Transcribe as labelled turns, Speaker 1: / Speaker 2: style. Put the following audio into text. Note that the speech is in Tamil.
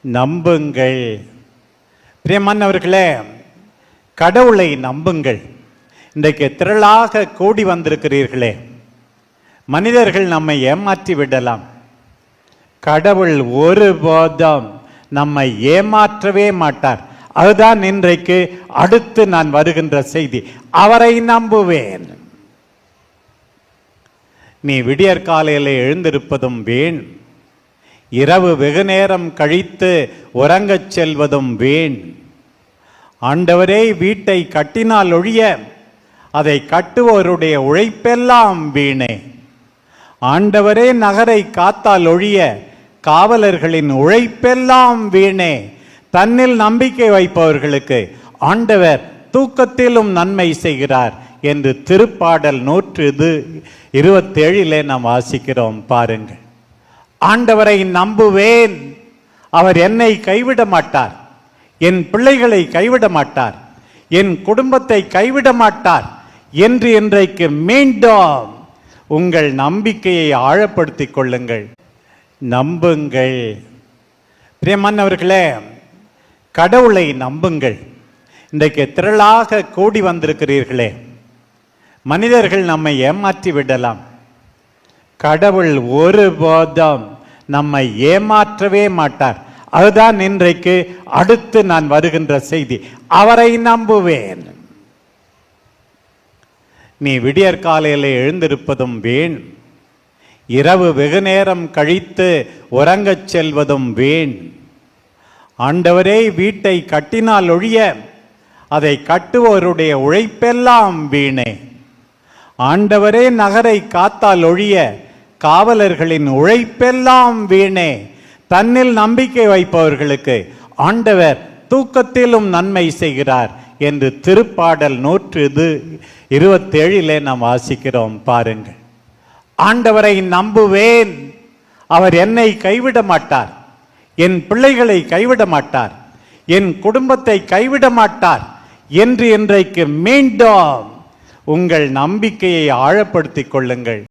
Speaker 1: நம்புங்கள். பிரியமானவர்களே, கடவுளை நம்புங்கள். இன்றைக்கு திரளாக கூடி வந்திருக்கிறீர்களே, மனிதர்கள் நம்மை ஏமாற்றி விடலாம். கடவுள் ஒருபோதும் நம்மை ஏமாற்றவே மாட்டார். அதுதான் இன்றைக்கு அடுத்து நான் வருகின்ற செய்தி. அவரை நம்புவேன். நீ விடியற்காலையில் எழுந்திருப்பதும் வீண், இரவு வெகு நேரம் கழித்து உறங்கச் செல்வதும் வீண். ஆண்டவரே வீட்டை கட்டினால் ஒழிய அதை கட்டுவோருடைய உழைப்பெல்லாம் வீணே. ஆண்டவரே நகரை காத்தால் ஒழிய காவலர்களின் உழைப்பெல்லாம் வீணே. தன்னில் நம்பிக்கை வைப்பவர்களுக்கு ஆண்டவர் தூக்கத்திலும் நன்மை செய்கிறார் என்று திருப்பாடல் 127 நாம் வாசிக்கிறோம். பாருங்கள், ஆண்டவரை நம்புவேன், அவர் என்னை கைவிட மாட்டார், என் பிள்ளைகளை கைவிட மாட்டார், என் குடும்பத்தை கைவிட மாட்டார் என்று இன்றைக்கு மீண்டும் உங்கள் நம்பிக்கையை ஆழப்படுத்திக் கொள்ளுங்கள். நம்புங்கள். பிரியமானவர்களே, கடவுளை நம்புங்கள். இன்றைக்கு திரளாக கூடி வந்திருக்கிறீர்களே, மனிதர்கள் நம்மை ஏமாற்றி விடலாம். கடவுள் ஒருபோதும் நம்மை ஏமாற்றவே மாட்டார். அதுதான் இன்றைக்கு அடுத்து நான் வருகின்ற செய்தி. அவரை நம்புவேன். நீ விடியற்காலையில் எழுந்திருப்பதும் வீண், இரவு வெகு நேரம் கழித்து உறங்கச் செல்வதும் வீண். ஆண்டவரே வீட்டை கட்டினால் ஒழிய அதை கட்டுவோருடைய உழைப்பெல்லாம் வீணே. ஆண்டவரே நகரை காத்தால் ஒழிய காவலர்களின் உழைப்பெல்லாம் வீணே. தன்னில் நம்பிக்கை வைப்பவர்களுக்கு ஆண்டவர் தூக்கத்திலும் நன்மை செய்கிறார் என்று திருப்பாடல் 127 நாம் வாசிக்கிறோம். பாருங்கள், ஆண்டவரை நம்புவேன், அவர் என்னை கைவிட மாட்டார், என் பிள்ளைகளை கைவிட மாட்டார், என் குடும்பத்தை கைவிட மாட்டார் என்று இன்றைக்கு மீண்டும் உங்கள் நம்பிக்கையை ஆழப்படுத்திக் கொள்ளுங்கள்.